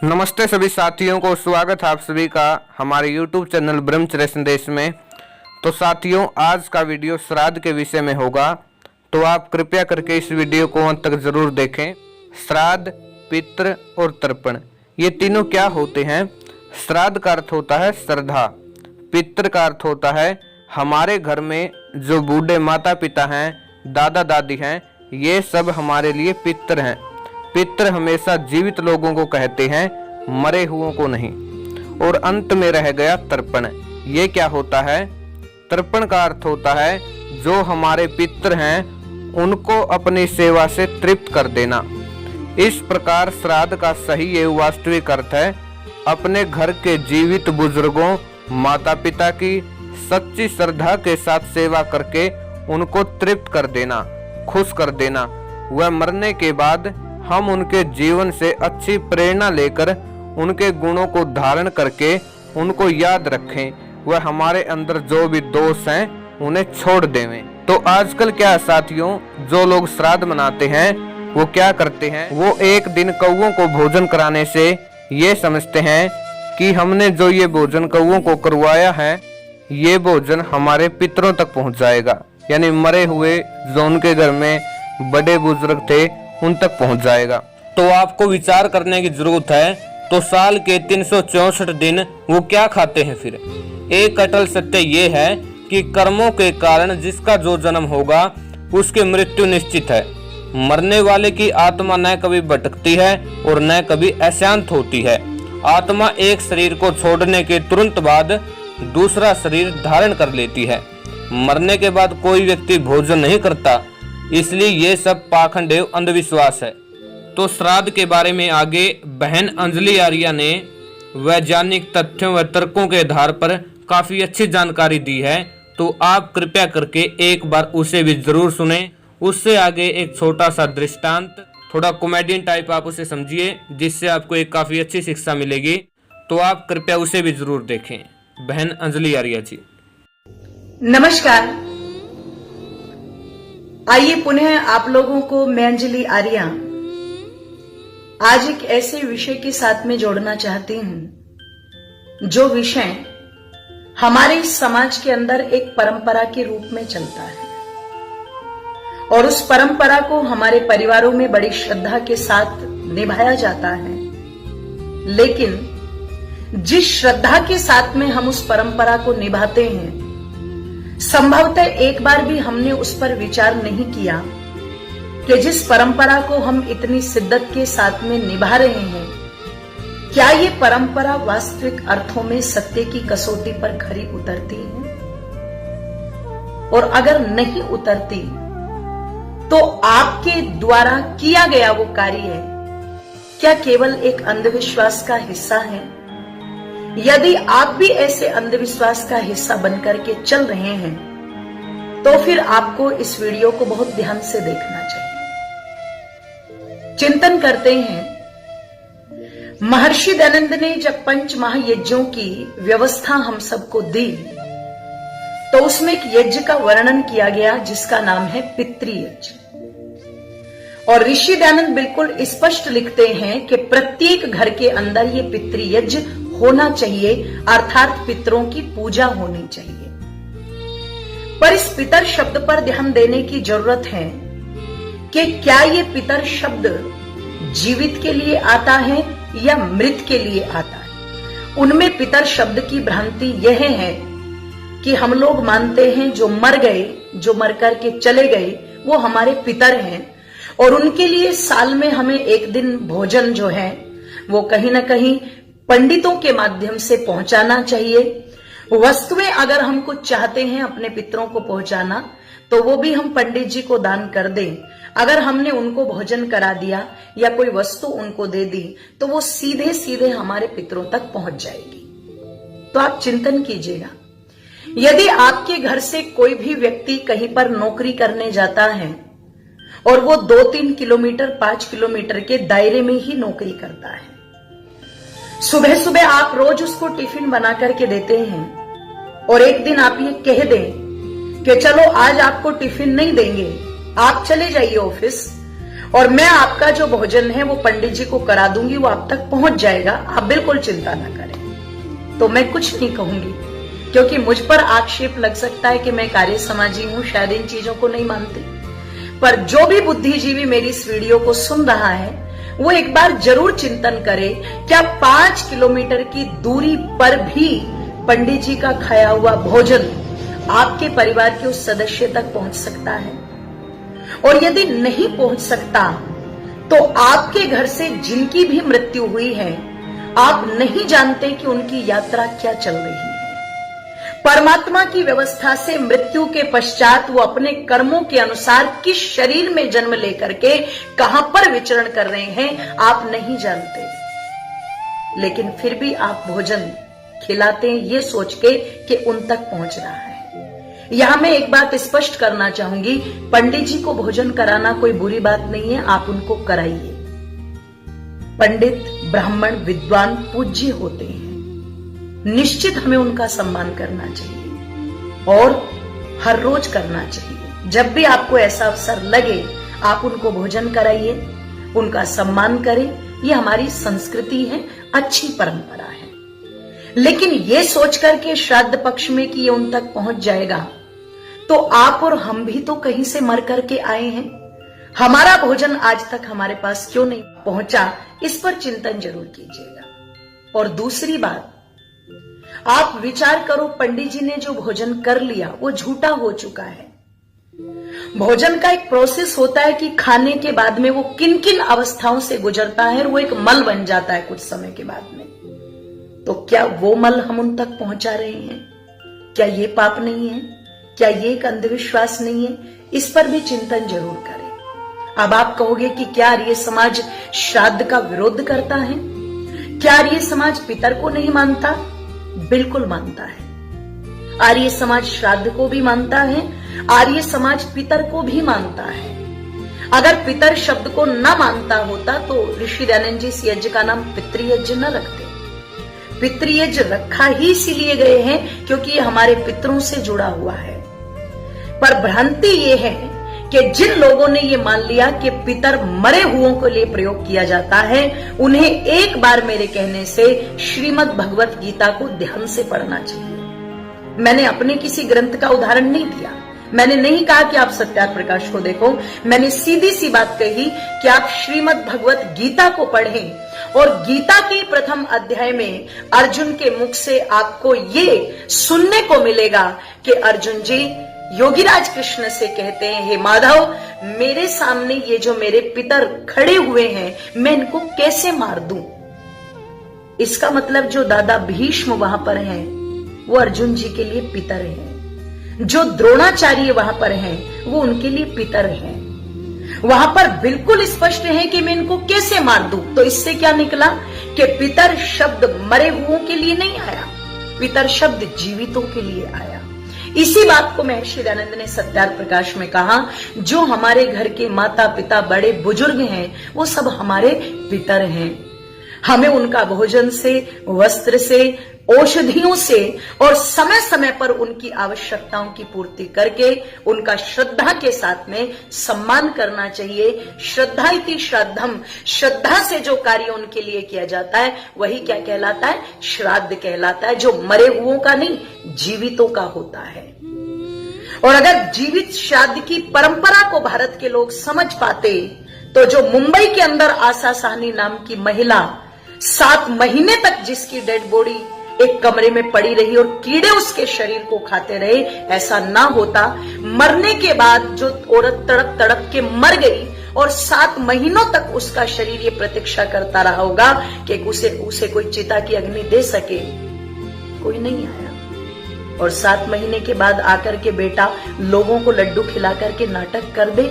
नमस्ते सभी साथियों को, स्वागत है आप सभी का हमारे YouTube चैनल ब्रह्मचर्य संदेश में। तो साथियों, आज का वीडियो श्राद्ध के विषय में होगा, तो आप कृपया करके इस वीडियो को अंत तक जरूर देखें। श्राद्ध, पितृ और तर्पण, ये तीनों क्या होते हैं? श्राद्ध का अर्थ होता है श्रद्धा, पितृ का अर्थ होता है हमारे घर में जो बूढ़े माता पिता हैं, दादा दादी हैं, ये सब हमारे लिए पितृ हैं। पितृ हमेशा जीवित लोगों को कहते हैं, मरे हुओं को नहीं। और अंत में रह गया तर्पण। ये क्या होता है? तर्पण का अर्थ होता है जो हमारे पितृ हैं उनको अपनी सेवा से तृप्त कर देना। इस प्रकार श्राद्ध का सही एवं वास्तविक अर्थ है अपने घर के जीवित बुजुर्गों, माता पिता की सच्ची श्रद्धा के साथ सेवा करके उनको तृप्त कर देना, खुश कर देना। वह मरने के बाद हम उनके जीवन से अच्छी प्रेरणा लेकर उनके गुणों को धारण करके उनको याद रखें, वह हमारे अंदर जो भी दोष हैं उन्हें छोड़ देवें। तो आजकल क्या साथियों, जो लोग श्राद्ध मनाते हैं वो क्या करते हैं? वो एक दिन कौओं को भोजन कराने से ये समझते हैं कि हमने जो ये भोजन कौओं को करवाया है, ये भोजन हमारे पितरों तक पहुंच जाएगा, यानी मरे हुए जो उनके घर में बड़े बुजुर्ग थे उन तक पहुंच जाएगा। तो आपको विचार करने की जरूरत है, तो साल के 364 दिन वो क्या खाते हैं फिर? एक अटल सत्य ये है कि कर्मों के कारण जिसका जो जन्म होगा उसकी मृत्यु निश्चित है। मरने वाले की आत्मा न कभी भटकती है और न कभी अशांत होती है। आत्मा एक शरीर को छोड़ने के तुरंत बाद दूसरा शरीर धारण कर लेती है। मरने के बाद कोई व्यक्ति भोजन नहीं करता, इसलिए ये सब पाखंड एवं अंधविश्वास है। तो श्राद्ध के बारे में आगे बहन अंजलि आर्या ने वैज्ञानिक तथ्यों व तर्कों के आधार पर काफी अच्छी जानकारी दी है, तो आप कृपया करके एक बार उसे भी जरूर सुने। उससे आगे एक छोटा सा दृष्टांत, थोड़ा कॉमेडियन टाइप आप उसे समझिए, जिससे आपको एक काफी अच्छी शिक्षा मिलेगी। तो आप कृपया उसे भी जरूर देखें। बहन अंजलि आर्या जी। नमस्कार। आइए पुनः आप लोगों को मैं अंजलि आर्या आज एक ऐसे विषय के साथ में जोड़ना चाहती हूं, जो विषय हमारे समाज के अंदर एक परंपरा के रूप में चलता है और उस परंपरा को हमारे परिवारों में बड़ी श्रद्धा के साथ निभाया जाता है। लेकिन जिस श्रद्धा के साथ में हम उस परंपरा को निभाते हैं, संभवतः एक बार भी हमने उस पर विचार नहीं किया कि जिस परंपरा को हम इतनी शिद्दत के साथ में निभा रहे हैं, क्या ये परंपरा वास्तविक अर्थों में सत्य की कसौटी पर खरी उतरती है? और अगर नहीं उतरती तो आपके द्वारा किया गया वो कार्य क्या केवल एक अंधविश्वास का हिस्सा है? यदि आप भी ऐसे अंधविश्वास का हिस्सा बनकर के चल रहे हैं, तो फिर आपको इस वीडियो को बहुत ध्यान से देखना चाहिए। चिंतन करते हैं, महर्षि दयानंद ने जब पंच महायज्ञों की व्यवस्था हम सबको दी, तो उसमें एक यज्ञ का वर्णन किया गया जिसका नाम है पितृयज्ञ। और ऋषि दयानंद बिल्कुल स्पष्ट लिखते हैं कि प्रत्येक घर के अंदर ये पितृयज्ञ होना चाहिए, अर्थात पितरों की पूजा होनी चाहिए। पर इस पितर शब्द पर ध्यान देने की जरूरत है कि क्या ये पितर शब्द जीवित के लिए आता है या मृत के लिए आता है। उनमें पितर शब्द की भ्रांति यह है कि हम लोग मानते हैं जो मर गए, जो मर करके चले गए, वो हमारे पितर हैं और उनके लिए साल में हमें एक दिन भोजन जो है वो कहीं ना कहीं पंडितों के माध्यम से पहुंचाना चाहिए। वस्तुएं अगर हम कुछ चाहते हैं अपने पितरों को पहुंचाना, तो वो भी हम पंडित जी को दान कर दें। अगर हमने उनको भोजन करा दिया या कोई वस्तु उनको दे दी, तो वो सीधे सीधे हमारे पितरों तक पहुंच जाएगी। तो आप चिंतन कीजिएगा, यदि आपके घर से कोई भी व्यक्ति कहीं पर नौकरी करने जाता है और वो 2-3 किलोमीटर 5 किलोमीटर के दायरे में ही नौकरी करता है, सुबह सुबह आप रोज उसको टिफिन बना करके देते हैं और एक दिन आप ये कह दें कि चलो आज आपको टिफिन नहीं देंगे, आप चले जाइए ऑफिस, और मैं आपका जो भोजन है वो पंडित जी को करा दूंगी, वो आप तक पहुंच जाएगा, आप बिल्कुल चिंता ना करें। तो मैं कुछ नहीं कहूंगी, क्योंकि मुझ पर आक्षेप लग सकता है कि मैं कार्य समाजी हूं, शायद इन चीजों को नहीं मानती। पर जो भी बुद्धिजीवी मेरी इस वीडियो को सुन रहा है वो एक बार जरूर चिंतन करे, क्या 5 किलोमीटर की दूरी पर भी पंडित जी का खाया हुआ भोजन आपके परिवार के उस सदस्य तक पहुंच सकता है? और यदि नहीं पहुंच सकता तो आपके घर से जिनकी भी मृत्यु हुई है, आप नहीं जानते कि उनकी यात्रा क्या चल रही है। परमात्मा की व्यवस्था से मृत्यु के पश्चात वो अपने कर्मों के अनुसार किस शरीर में जन्म लेकर के कहां पर विचरण कर रहे हैं आप नहीं जानते, लेकिन फिर भी आप भोजन खिलाते हैं ये सोच के कि उन तक पहुंच रहा है। यहां मैं एक बात स्पष्ट करना चाहूंगी, पंडित जी को भोजन कराना कोई बुरी बात नहीं है, आप उनको कराइए। पंडित, ब्राह्मण, विद्वान पूज्य होते हैं, निश्चित हमें उनका सम्मान करना चाहिए और हर रोज करना चाहिए। जब भी आपको ऐसा अवसर लगे आप उनको भोजन कराइए, उनका सम्मान करें, ये हमारी संस्कृति है, अच्छी परंपरा है। लेकिन ये सोचकर के श्राद्ध पक्ष में कि ये उन तक पहुंच जाएगा, तो आप और हम भी तो कहीं से मर करके आए हैं, हमारा भोजन आज तक हमारे पास क्यों नहीं पहुंचा, इस पर चिंतन जरूर कीजिएगा। और दूसरी बात, आप विचार करो, पंडित जी ने जो भोजन कर लिया वो झूठा हो चुका है। भोजन का एक प्रोसेस होता है कि खाने के बाद में वो किन किन अवस्थाओं से गुजरता है और वो एक मल बन जाता है कुछ समय के बाद में। तो क्या वो मल हम उन तक पहुंचा रहे हैं? क्या ये पाप नहीं है? क्या ये एक अंधविश्वास नहीं है? इस पर भी चिंतन जरूर करें। अब आप कहोगे कि क्या आर्य समाज श्राद्ध का विरोध करता है? क्या आर्य समाज पितर को नहीं मानता? बिल्कुल मानता है। आर्य समाज श्राद्ध को भी मानता है, आर्य समाज पितर को भी मानता है। अगर पितर शब्द को न मानता होता तो ऋषि दयानंद जी इस यज्ञ का नाम पितृयज्ञ न रखते। पितृयज्ञ रखा ही इसीलिए गए हैं क्योंकि ये हमारे पितरों से जुड़ा हुआ है। पर भ्रांति ये है कि जिन लोगों ने ये मान लिया कि पितर मरे हुओं के लिए प्रयोग किया जाता है, उन्हें एक बार मेरे कहने से श्रीमद् भगवत गीता को ध्यान से पढ़ना चाहिए। मैंने अपने किसी ग्रंथ का उदाहरण नहीं दिया, मैंने नहीं कहा कि आप सत्यार्थ प्रकाश को देखो, मैंने सीधी सी बात कही कि आप श्रीमद् भगवत गीता को पढ़ें और गीता के प्रथम अध्याय में अर्जुन के मुख से आपको ये सुनने को मिलेगा कि अर्जुन जी योगीराज कृष्ण से कहते हैं, हे माधव, मेरे सामने ये जो मेरे पितर खड़े हुए हैं, मैं इनको कैसे मार दूं? इसका मतलब जो दादा भीष्म वहां पर हैं, वो अर्जुन जी के लिए पितर हैं। जो द्रोणाचार्य वहां पर हैं, वो उनके लिए पितर हैं। वहां पर बिल्कुल स्पष्ट है कि मैं इनको कैसे मार दूं। तो इससे क्या निकला कि पितर शब्द मरे हुओं के लिए नहीं आया, पितर शब्द जीवितों के लिए आया। इसी बात को महर्षि दयानंद ने सत्यार्थ प्रकाश में कहा, जो हमारे घर के माता पिता बड़े बुजुर्ग हैं वो सब हमारे पितर हैं। हमें उनका भोजन से, वस्त्र से, औषधियों से और समय समय पर उनकी आवश्यकताओं की पूर्ति करके उनका श्रद्धा के साथ में सम्मान करना चाहिए। श्रद्धा इति श्राद्धम, श्रद्धा से जो कार्य उनके लिए किया जाता है वही क्या कहलाता है? श्राद्ध कहलाता है, जो मरे हुओं का नहीं, जीवितों का होता है। और अगर जीवित श्राद्ध की परंपरा को भारत के लोग समझ पाते तो जो मुंबई के अंदर आशा साहनी नाम की महिला 7 महीने तक जिसकी डेड बॉडी एक कमरे में पड़ी रही और कीड़े उसके शरीर को खाते रहे, ऐसा ना होता। मरने के बाद जो औरत तड़प तड़प के मर गई और 7 महीनों तक उसका शरीर ये प्रतीक्षा करता रहा होगा कि उसे कोई चिता की अग्नि दे सके, कोई नहीं आया। और 7 महीने के बाद आकर के बेटा लोगों को लड्डू खिला करके नाटक कर दे,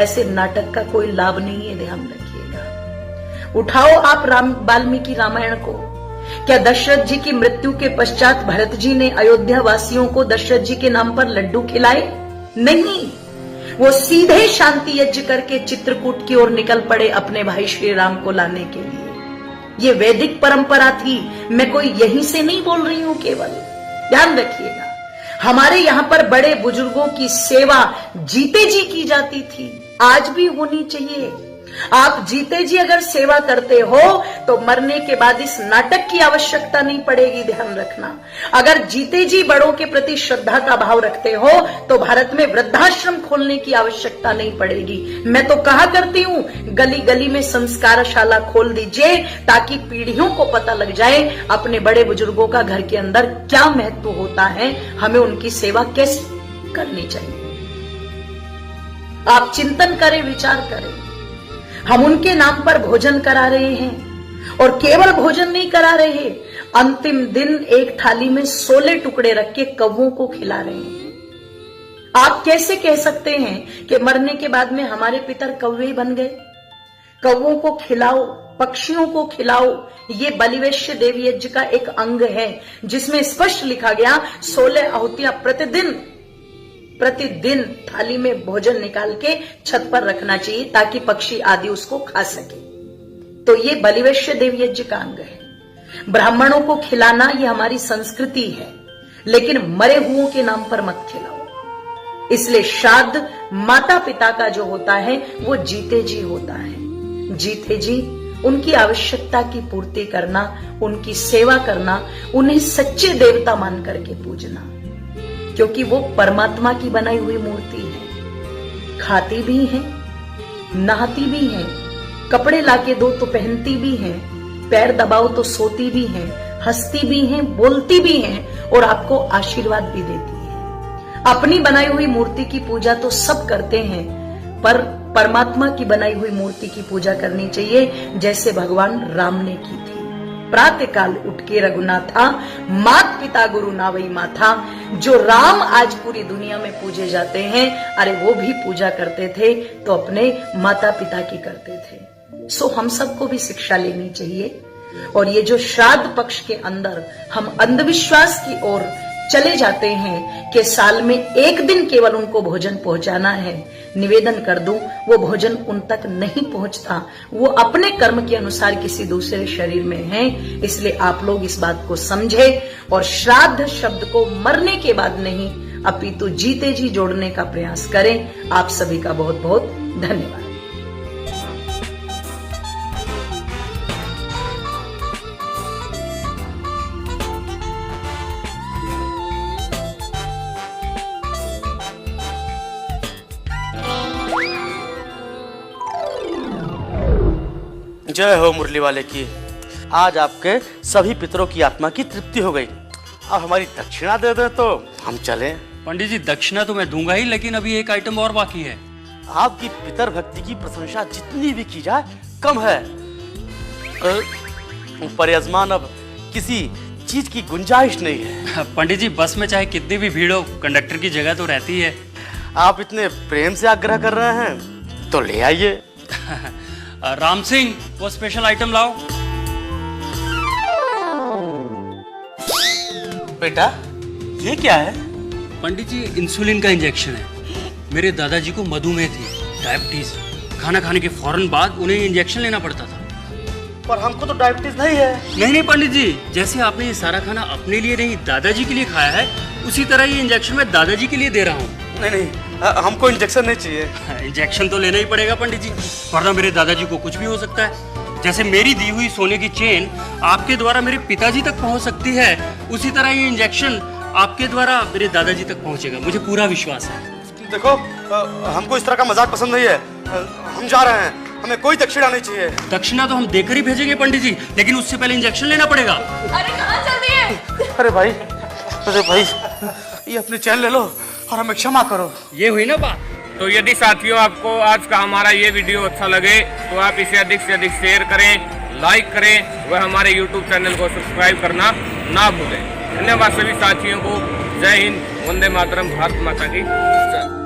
ऐसे नाटक का कोई लाभ नहीं है, ध्यान रखिएगा। उठाओ आप वाल्मीकि रामायण को। क्या दशरथ जी की मृत्यु के पश्चात भरत जी ने अयोध्या वासियों को दशरथ जी के नाम पर लड्डू खिलाए? नहीं, वो सीधे शांति यज्ञ करके चित्रकूट की ओर निकल पड़े अपने भाई श्री राम को लाने के लिए। ये वैदिक परंपरा थी, मैं कोई यहीं से नहीं बोल रही हूं केवल, ध्यान रखिएगा। हमारे यहां पर बड़े बुजुर्गों की सेवा जीते जी की जाती थी, आज भी होनी चाहिए। आप जीते जी अगर सेवा करते हो तो मरने के बाद इस नाटक की आवश्यकता नहीं पड़ेगी, ध्यान रखना। अगर जीते जी बड़ों के प्रति श्रद्धा का भाव रखते हो तो भारत में वृद्धाश्रम खोलने की आवश्यकता नहीं पड़ेगी। मैं तो कहा करती हूं, गली गली में संस्कारशाला खोल दीजिए ताकि पीढ़ियों को पता लग जाए अपने बड़े बुजुर्गों का घर के अंदर क्या महत्व होता है, हमें उनकी सेवा कैसे करनी चाहिए। आप चिंतन करें, विचार करें। हम उनके नाम पर भोजन करा रहे हैं और केवल भोजन नहीं करा रहे, अंतिम दिन एक थाली में 16 टुकड़े रख के कौवों को खिला रहे हैं। आप कैसे कह सकते हैं कि मरने के बाद में हमारे पितर कौवे बन गए? कौवों को खिलाओ, पक्षियों को खिलाओ। ये बलिवेश्य देवी यज्ञ का एक अंग है जिसमें स्पष्ट लिखा गया 16 आहुतियां प्रतिदिन थाली में भोजन निकाल के छत पर रखना चाहिए ताकि पक्षी आदि उसको खा सके। तो ये बलिवेश्य देवी यज्ञ का अंग है। ब्राह्मणों को खिलाना ये हमारी संस्कृति है, लेकिन मरे हुओं के नाम पर मत खिलाओ। इसलिए श्राद्ध माता पिता का जो होता है वो जीते जी होता है। जीते जी उनकी आवश्यकता की पूर्ति करना, उनकी सेवा करना, उन्हें सच्चे देवता मान करके पूजना, क्योंकि वो परमात्मा की बनाई हुई मूर्ति है। खाती भी है, नहाती भी है, कपड़े लाके दो तो पहनती भी है, पैर दबाओ तो सोती भी है, हंसती भी है, बोलती भी है और आपको आशीर्वाद भी देती है। अपनी बनाई हुई मूर्ति की पूजा तो सब करते हैं, पर परमात्मा की बनाई हुई मूर्ति की पूजा करनी चाहिए जैसे भगवान राम ने की थी। प्रातःकाल उठ के रघुनाथा, मात पिता गुरु नावई माथा। जो राम आज पूरी दुनिया में पूजे जाते हैं, अरे वो भी पूजा करते थे तो अपने माता पिता की करते थे। सो हम सबको भी शिक्षा लेनी चाहिए। और ये जो श्राद्ध पक्ष के अंदर हम अंधविश्वास की ओर चले जाते हैं कि साल में एक दिन केवल उनको भोजन पहुंचाना है, निवेदन कर दूं, वो भोजन उन तक नहीं पहुंचता, वो अपने कर्म के अनुसार किसी दूसरे शरीर में है। इसलिए आप लोग इस बात को समझे और श्राद्ध शब्द को मरने के बाद नहीं अपितु जीते जी जोड़ने का प्रयास करें। आप सभी का बहुत बहुत धन्यवाद। जय हो मुरली वाले की। आज आपके सभी पितरों की आत्मा की तृप्ति हो गई। अब हमारी दक्षिणा दे दे तो हम चलें। पंडित जी, दक्षिणा तो मैं दूंगा ही, लेकिन अभी एक आइटम और बाकी है। आपकी पितर भक्ति की प्रशंसा जितनी भी की जाए कम है। पर यजमान अब किसी चीज की गुंजाइश नहीं है। पंडित जी, बस में चाहे कितनी भी भीड़ हो, कंडक्टर की जगह तो रहती है। आप इतने प्रेम से आग्रह कर रहे हैं तो ले आइए। राम सिंह, वो स्पेशल आइटम लाओ। बेटा, ये क्या है? पंडित जी, इंसुलिन का इंजेक्शन है। मेरे दादाजी को मधुमेह थी, डायबिटीज। खाना खाने के फौरन बाद उन्हें इंजेक्शन लेना पड़ता था। पर हमको तो डायबिटीज नहीं है। नहीं पंडित जी, जैसे आपने ये सारा खाना अपने लिए नहीं दादाजी के लिए खाया है, उसी तरह ये इंजेक्शन मैं दादाजी के लिए दे रहा हूँ। नहीं, हमको इंजेक्शन नहीं चाहिए। इंजेक्शन तो लेना ही पड़ेगा पंडित जी, वरना मेरे दादाजी को कुछ भी हो सकता है। जैसे मेरी दी हुई सोने की चेन आपके द्वारा मेरे पिताजी तक पहुंच सकती है, उसी तरह ये इंजेक्शन आपके द्वारा मेरे दादाजी तक पहुंचेगा, मुझे पूरा विश्वास है। देखो, हमको इस तरह का मजाक पसंद नहीं है। हम जा रहे हैं, हमें कोई दक्षिणा नहीं चाहिए। दक्षिणा तो हम देकर ही भेजेंगे पंडित जी, लेकिन उससे पहले इंजेक्शन लेना पड़ेगा। अरे कहाँ चल रही है? अरे भाई, ये अपनी चैन ले लो और हमें क्षमा करो। ये हुई ना बात। तो यदि साथियों आपको आज का हमारा ये वीडियो अच्छा लगे तो आप इसे अधिक से अधिक शेयर करें, लाइक करें, वह हमारे YouTube चैनल को सब्सक्राइब करना ना भूलें। धन्यवाद सभी साथियों को। जय हिंद, वंदे मातरम, भारत माता की जय।